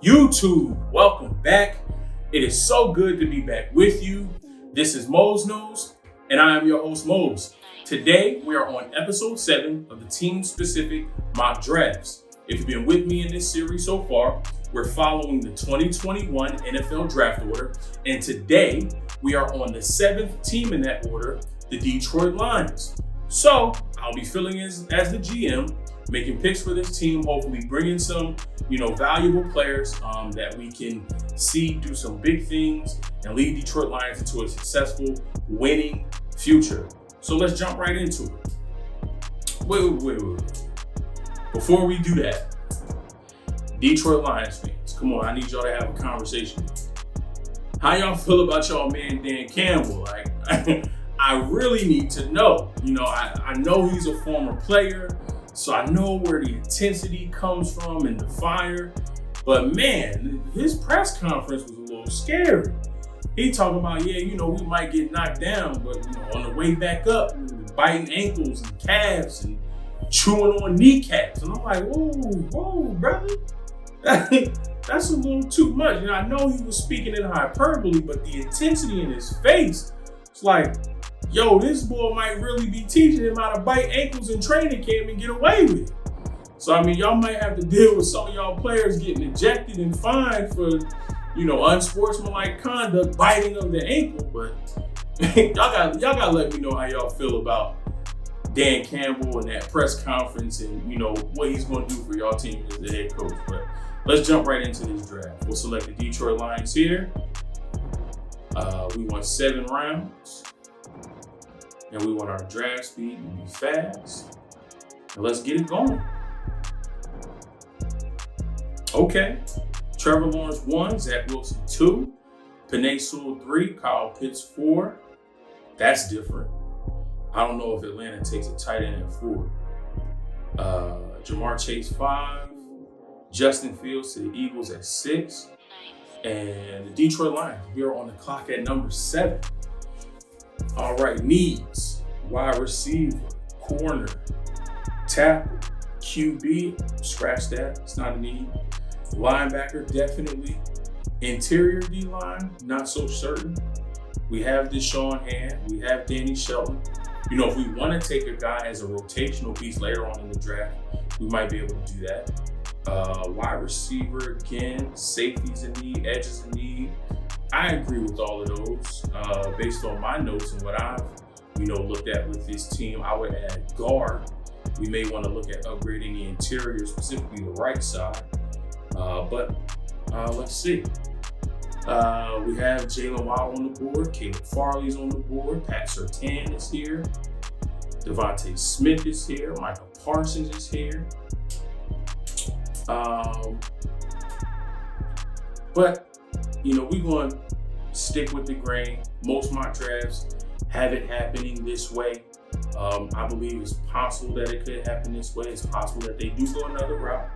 YouTube, welcome back. It is so good to be back with you. This is Mose Knows, and I am your host, Mose. Today, we are on episode 7 of the team-specific mock drafts. If you've been with me in this series so far, we're following the 2021 NFL draft order, and today, we are on the 7th team in that order, the Detroit Lions. So, I'll be filling in as the GM, making picks for this team, hopefully bringing some, valuable players that we can see do some big things and lead Detroit Lions into a successful, winning future. So let's jump right into it. Wait. Before we do that, Detroit Lions fans, come on, I need y'all to have a conversation. How y'all feel about y'all man, Dan Campbell? I really need to know. I know he's a former player, so I know where the intensity comes from and the fire. But man, his press conference was a little scary. He talking about, we might get knocked down, but on the way back up, biting ankles and calves and chewing on kneecaps. And I'm like, whoa, brother. That's a little too much. I know he was speaking in hyperbole, but the intensity in his face, it's like, this boy might really be teaching him how to bite ankles in training camp and get away with it. So, y'all might have to deal with some of y'all players getting ejected and fined for, unsportsmanlike conduct, biting of the ankle. But y'all gotta let me know how y'all feel about Dan Campbell and that press conference and, what he's going to do for y'all team as the head coach. But let's jump right into this draft. We'll select the Detroit Lions here. We want 7 rounds. And we want our draft speed to be fast. And let's get it going. Okay. Trevor Lawrence 1, Zach Wilson 2, Penei Sewell 3, Kyle Pitts 4. That's different. I don't know if Atlanta takes a tight end at 4. Jamar Chase 5, Justin Fields to the Eagles at 6. And the Detroit Lions, we are on the clock at number 7. All right, needs, wide receiver, corner, tackle, QB, scratch that, it's not a need. Linebacker, definitely. Interior D-line, not so certain. We have Deshaun Hand, we have Danny Shelton. If we want to take a guy as a rotational piece later on in the draft, we might be able to do that. Wide receiver, again, safeties in need, edges in need. I agree with all of those. Based on my notes and what I've, looked at with this team, I would add guard. We may want to look at upgrading the interior, specifically the right side. But let's see. We have Jalen Waddle on the board. Caleb Farley's on the board. Pat Surtain is here. Devontae Smith is here. Michael Parsons is here. But we're going to stick with the grain. Most mock drafts have it happening this way. I believe it's possible that it could happen this way. It's possible that they do go another route.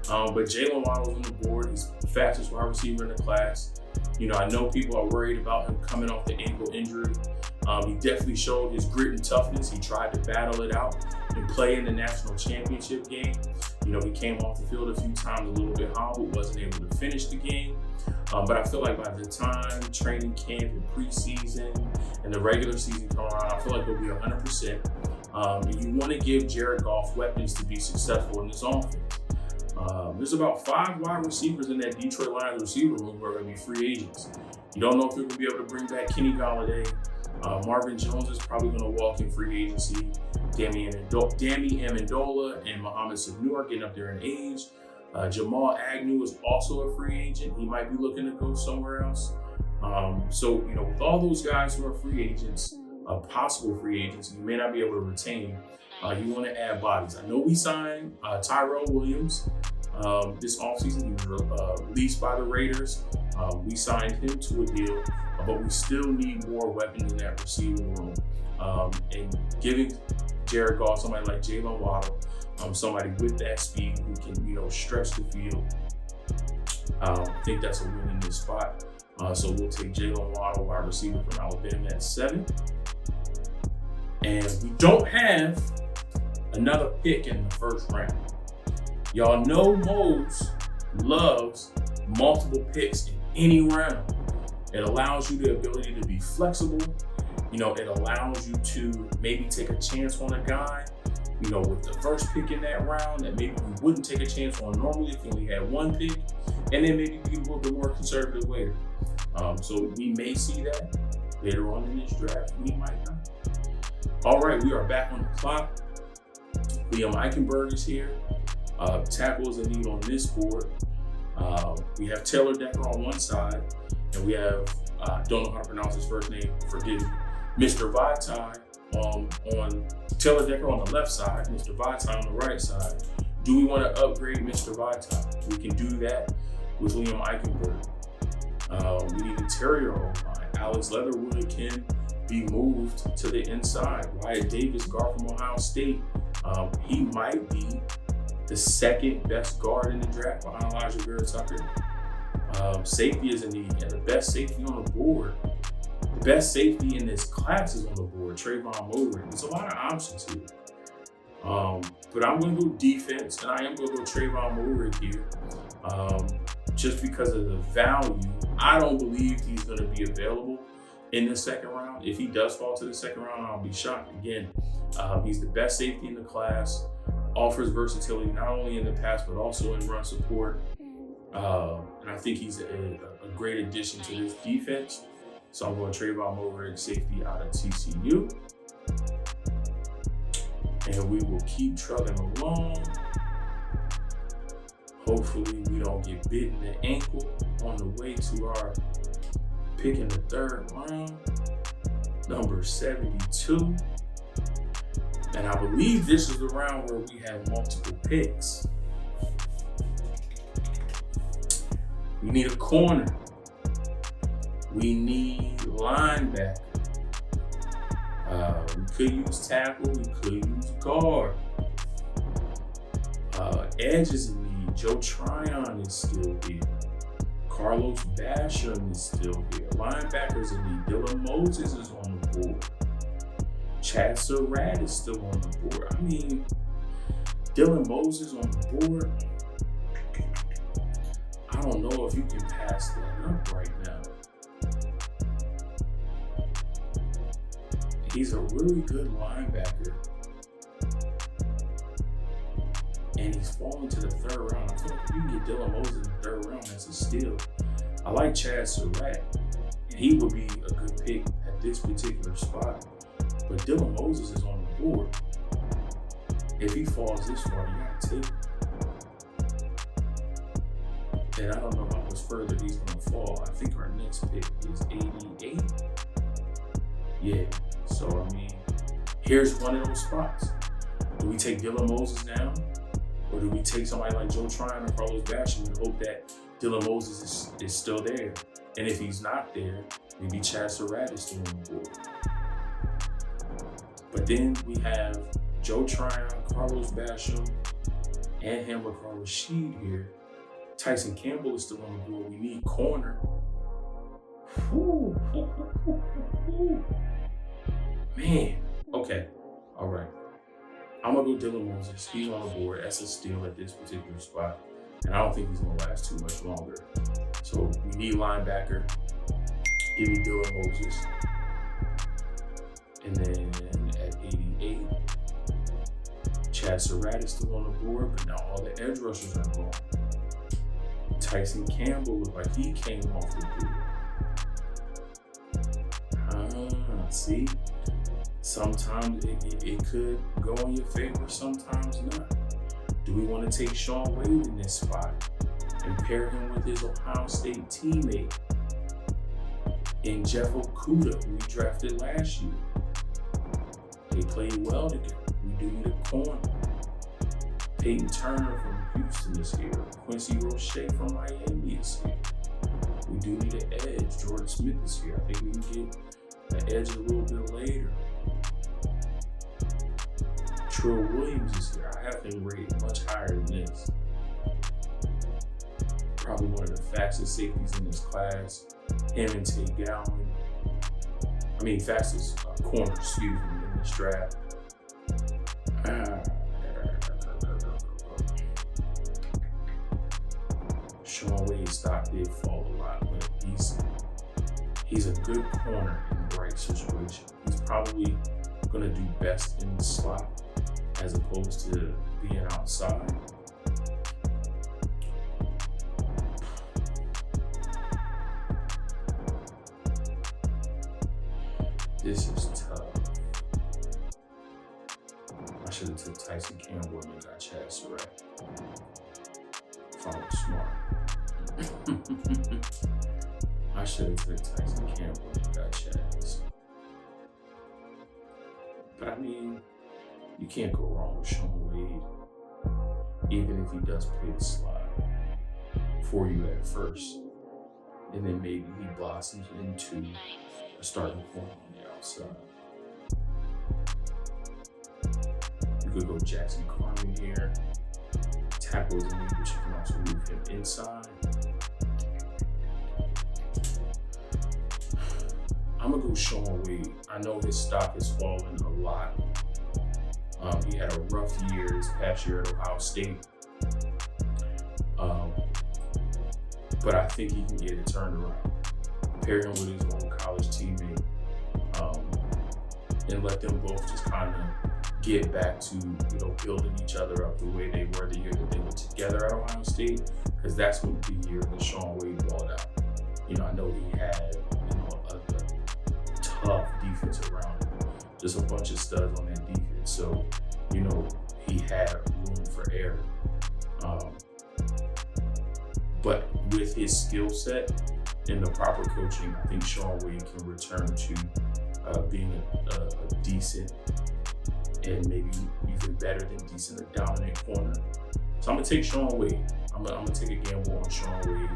But Jalen Waddle's on the board. He's the fastest wide receiver in the class. I know people are worried about him coming off the ankle injury. He definitely showed his grit and toughness. He tried to battle it out and play in the national championship game. He came off the field a few times a little bit hobbled, wasn't able to finish the game. But I feel like by the time training camp and preseason and the regular season come around, I feel like he'll be 100%. And you want to give Jared Goff weapons to be successful in this offense. There's about 5 wide receivers in that Detroit Lions receiver room who are going to be free agents. You don't know if they're going to be able to bring back Kenny Golladay. Marvin Jones is probably going to walk in free agency. Danny Amendola and Mohamed Sanu are getting up there in age. Jamal Agnew is also a free agent. He might be looking to go somewhere else. So, with all those guys who are free agents, possible free agents, you may not be able to retain. You want to add bodies. I know we signed Tyrell Williams this offseason. He was released by the Raiders. We signed him to a deal, but we still need more weapons in that receiving room. And giving Jared Goff somebody like Jalen Waddle, somebody with that speed who can, stretch the field. I think that's a win in this spot. So we'll take Jalen Waddle, wide receiver from Alabama, at 7. And we don't have another pick in the first round. Y'all know Mose loves multiple picks in any round. It allows you the ability to be flexible. It allows you to maybe take a chance on a guy, with the first pick in that round that maybe you wouldn't take a chance on normally if you only had one pick, and then maybe be a little bit more conservative later. So we may see that later on in this draft. We might not. All right, we are back on the clock. Liam Eichenberg is here. Tackles in need on this board. We have Taylor Decker on one side, and we have, don't know how to pronounce his first name, forgive me, Mr. Vaitai on Taylor Decker on the left side, Mr. Vaitai on the right side. Do we want to upgrade Mr. Vaitai? We can do that with Liam Eichenberg. We need interior O-line. Alex Leatherwood can be moved to the inside. Wyatt Davis, guard from Ohio State, he might be the second best guard in the draft behind Elijah Vera-Tucker. Safety is a need, and the best safety on the board, the best safety in this class is on the board, Trayvon Mulray. There's a lot of options here. But I'm going to go defense, and I am going to go Trayvon Mulray here. Just because of the value, I don't believe he's going to be available in the second round. If he does fall to the second round, I'll be shocked. Again, he's the best safety in the class, offers versatility not only in the pass, but also in run support. And I think he's a great addition to this defense. So I'm going Trayvon Mulray, safety out of TCU. And we will keep trucking along. Hopefully we don't get bit in the ankle on the way to our pick in the third round, number 72. And I believe this is the round where we have multiple picks. We need a corner. We need linebacker. We could use tackle. We could use guard. Edge is in need. Joe Tryon is still here. Carlos Basham is still here. Linebackers in need. Dylan Moses is on the board. Chad Surratt is still on the board. I mean, Dylan Moses on the board. I don't know if you can pass that up right now. He's a really good linebacker. And he's falling to the third round. I feel like if you can get Dylan Moses in the third round, that's a steal. I like Chad Surratt, and he would be a good pick at this particular spot. But Dylan Moses is on the board. If he falls this far, you gotta take him. And I don't know how much further he's gonna fall. I think our next pick is 88. Yeah, so I mean, here's one of those spots. Do we take Dylan Moses now? Or do we take somebody like Joe Tryon or Carlos Basham and hope that Dylan Moses is still there? And if he's not there, maybe Chad Surratt is still on the board. But then we have Joe Tryon, Carlos Basham, and Hamilcar Rashed here. Tyson Campbell is still on the board. We need corner. Man. Okay. All right. I'm going to go Dylan Moses. He's on the board. That's a steal at this particular spot. And I don't think he's going to last too much longer. So we need linebacker. Give me Dylan Moses. And then at 88, Chad Surratt is still on the board, but now all the edge rushers are gone. Tyson Campbell looked like he came off the board. See? Sometimes it could go in your favor, sometimes not. Do we want to take Sean Wade in this spot and pair him with his Ohio State teammate in Jeff Okudah, who we drafted last year? They played well together. We do need a corner. Peyton Turner from Houston is here. Quincy Roche from Miami is here. We do need an edge. Jordan Smith is here. I think we can get the edge a little bit later. Trill Williams is here. I have him rated much higher than this. Probably one of the fastest safeties in this class. Him and Tate Gowan. I mean, fastest corner, excuse me, in this draft. Sean Wade's stock did fall a lot, but he's a good corner in the right situation. He's probably going to do best in the slot as opposed to being outside. This is tough. I should have took Tyson Campbell and got Chad Surratt. If I was smart. I should have took Tyson Campbell and got Chaz. But I mean, you can't go wrong with Sean Wade, even if he does play the slot for you at first, and then maybe he blossoms into a starting point on the outside. You could go Jackson Carmen here. Tackle is elite, but you can also move him inside. I'm gonna go Sean Wade. I know his stock has fallen a lot. He had a rough year this past year at Ohio State. But I think he can get it turned around. Pair him with his old college teammate, and let them both just kind of get back to, building each other up the way they were the year that they were together at Ohio State, because that's when the year that Sean Wade balled out. I know he had, a tough defense around him, just a bunch of studs on that defense. So, he had room for error. But with his skill set and the proper coaching, I think Sean Wade can return to being a decent and maybe even better than decent, a dominant corner. So I'm gonna take Sean Wade. I'm gonna take a gamble on Sean Wade,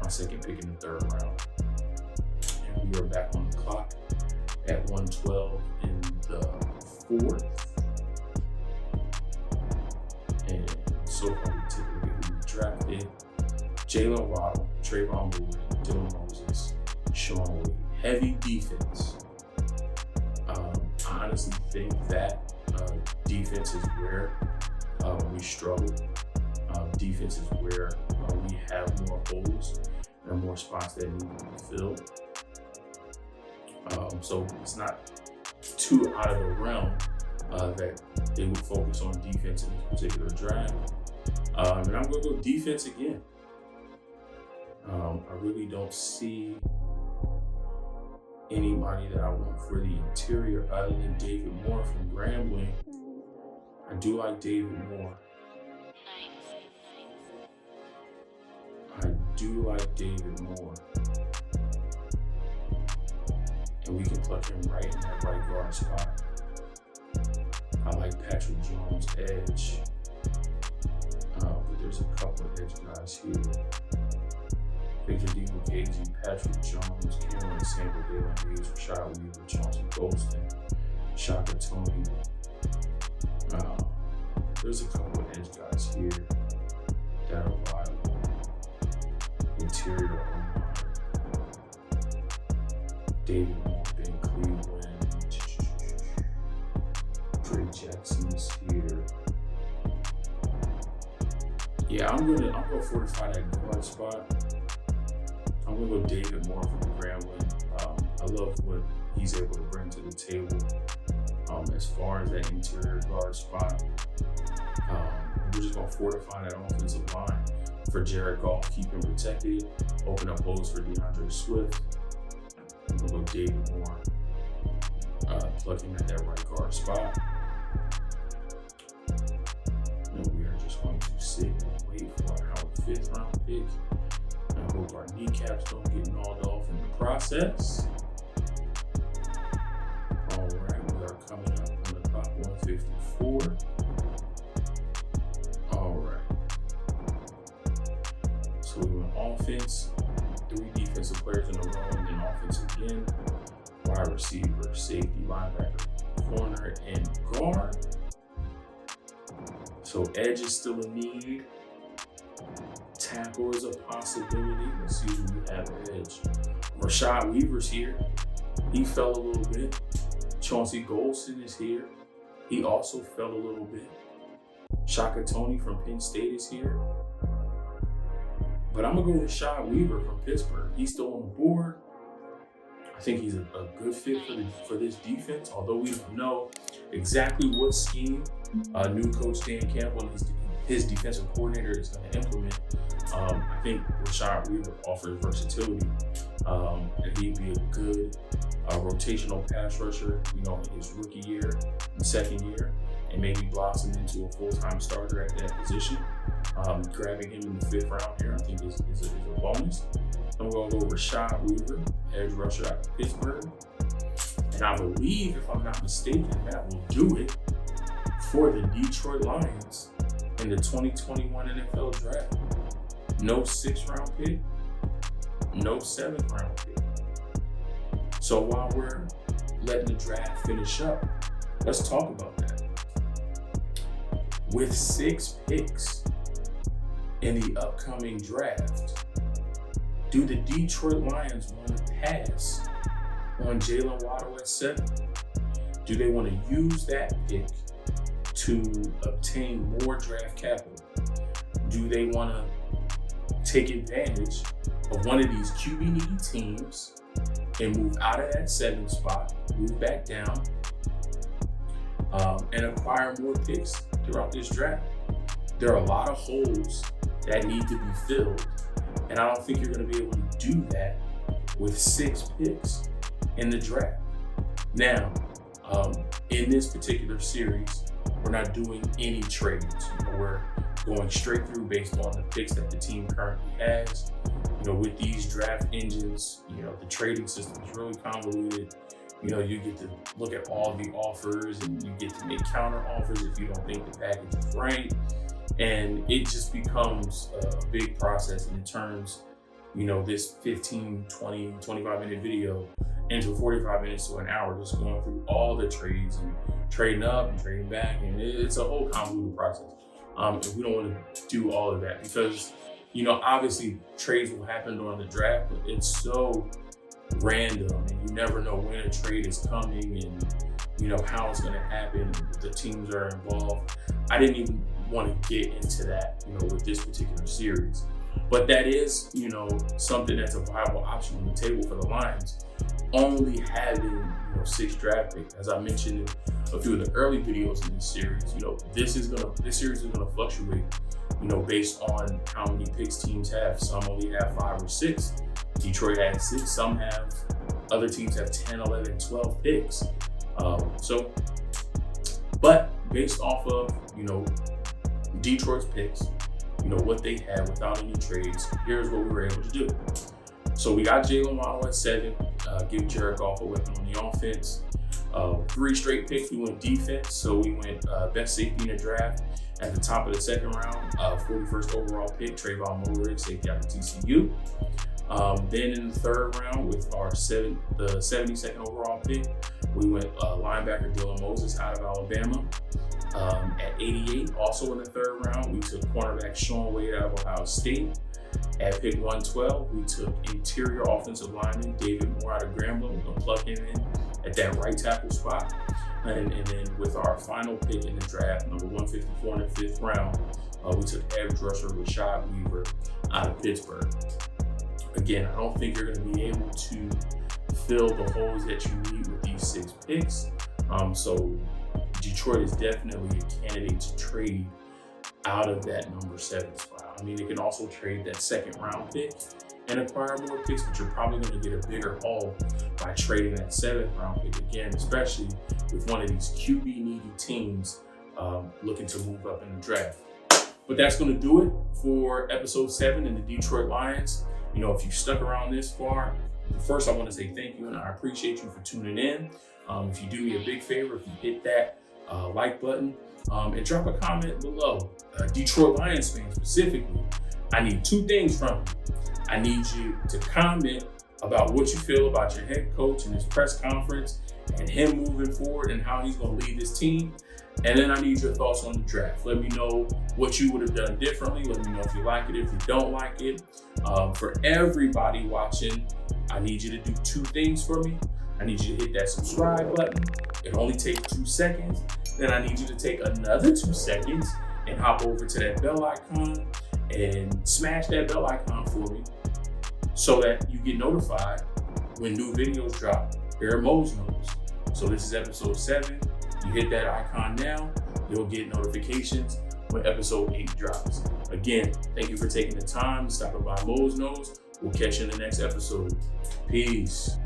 my second pick in the third round. And we are back on the clock at 112 in the fourth. And so far we take a look at who we drafted. Jalen Waddle, Trayvon Moore, Dylan Moses, Sean Wade. Heavy defense. I honestly think that defense is where we struggle. Defense is where we have more holes and more spots that need to be filled. So it's not too out of the realm that they would focus on defense in this particular draft. And I'm going to go defense again. I really don't see anybody that I want for the interior other than David Moore from Grambling. I do like David Moore. And we can plug him right in that right guard spot. I like Patrick Jones' edge. But there's a couple of edge guys here. Victor DiMukasey, Patrick Jones, Cameron Sample, Dalen Hayes, Rashad Weaver, Chauncey Golston, Shaka Tony. There's a couple of edge guys here that are viable. Interior O-line. David Moore, Ben Cleveland. Trey Jackson's here. Yeah, I'm gonna fortify that guard spot. I'm gonna go David Moore from the Grambling. I love what he's able to bring to the table as far as that interior guard spot. We're just gonna fortify that offensive line for Jared Goff, keep him protected, open up holes for DeAndre Swift. I'm gonna go David Moore, plug him at that right guard spot. And we are just going to sit and wait for our 5th round pick. I hope our kneecaps don't get gnawed off in the process. All right, we are coming up on the clock, 154. All right. So we went offense, 3 defensive players in a row, and then offense again. Wide receiver, safety, linebacker, corner, and guard. So edge is still a need. Tackle is a possibility. Let's see who we have at edge. Rashad Weaver's here. He fell a little bit. Chauncey Golston is here. He also fell a little bit. Shaka Toney from Penn State is here. But I'm going to go with Rashad Weaver from Pittsburgh. He's still on the board. I think he's a good fit for this defense, although we don't know exactly what scheme new coach Dan Campbell and his defensive coordinator is going to implement. I think Rashad Weaver offers versatility, and he'd be a good rotational pass rusher, in his rookie year and second year, and maybe blossom into a full-time starter at that position. Grabbing him in the 5th round here, I think is a bonus. I'm going to go Rashad Weaver, edge rusher out of Pittsburgh. And I believe, if I'm not mistaken, that will do it for the Detroit Lions in the 2021 NFL Draft. No 6th round pick, no 7th round pick. So while we're letting the draft finish up, let's talk about that. With 6 picks in the upcoming draft, do the Detroit Lions want to pass on Jalen Waddle at 7? Do they want to use that pick to obtain more draft capital? Do they want to take advantage of one of these QB needy teams and move out of that 7 spot, move back down, and acquire more picks throughout this draft? There are a lot of holes that need to be filled, and I don't think you're going to be able to do that with 6 picks in the draft. Now, in this particular series, we're not doing any trades. We're going straight through based on the picks that the team currently has. With these draft engines, the trading system is really convoluted. You get to look at all the offers and you get to make counter offers if you don't think the package is right. And it just becomes a big process, and it turns, this 15, 20, 25 minute video into 45 minutes to an hour, just going through all the trades and trading up and trading back. And it's a whole convoluted process. And we don't want to do all of that because, obviously trades will happen during the draft, but it's so random and you never know when a trade is coming and, how it's going to happen. The teams are involved. I didn't even want to get into that, with this particular series. But that is, something that's a viable option on the table for the Lions, only having, 6 draft picks. As I mentioned in a few of the early videos in this series, this series is gonna fluctuate, based on how many picks teams have. Some only have 5 or 6. Detroit has 6. Some have, other teams have 10, 11, 12 picks. But based off of, Detroit's picks, what they had without any trades, here's what we were able to do. So we got Jalen Waddle at 7, give Jared Goff a weapon on the offense. 3 straight picks, we went defense. So we went best safety in the draft at the top of the 2nd round, 41st overall pick, Trayvon Mullen, safety out of TCU. Then in the 3rd round with our the 72nd overall pick, we went linebacker Dylan Moses out of Alabama. At 88, also in the 3rd round, we took cornerback Sean Wade out of Ohio State. At pick 112, we took interior offensive lineman David Moore out of Grambling. We're going to plug him in at that right tackle spot. And then with our final pick in the draft, number 154 in the 5th round, we took edge rusher Rashad Weaver out of Pittsburgh. Again, I don't think you're going to be able to fill the holes that you need with these 6 picks. So Detroit is definitely a candidate to trade out of that number 7 spot. I mean, they can also trade that 2nd round pick and acquire more picks, but you're probably going to get a bigger haul by trading that 7th round pick again, especially with one of these QB needy teams looking to move up in the draft. But that's going to do it for episode 7 in the Detroit Lions. If you stuck around this far, first I want to say thank you, and I appreciate you for tuning in. If you do me a big favor, if you hit that like button and drop a comment below. Detroit Lions fans specifically, I need 2 things from you. I need you to comment about what you feel about your head coach and his press conference and him moving forward and how he's going to lead this team. And then I need your thoughts on the draft. Let me know what you would have done differently. Let me know if you like it, if you don't like it. For everybody watching, I need you to do 2 things for me. I need you to hit that subscribe button. It only takes 2 seconds. Then I need you to take another 2 seconds and hop over to that bell icon and smash that bell icon for me so that you get notified when new videos drop here at Mose Knows. So this is episode 7. You hit that icon now, you'll get notifications when episode 8 drops. Again, thank you for taking the time to stop by Mose Knows. We'll catch you in the next episode. Peace.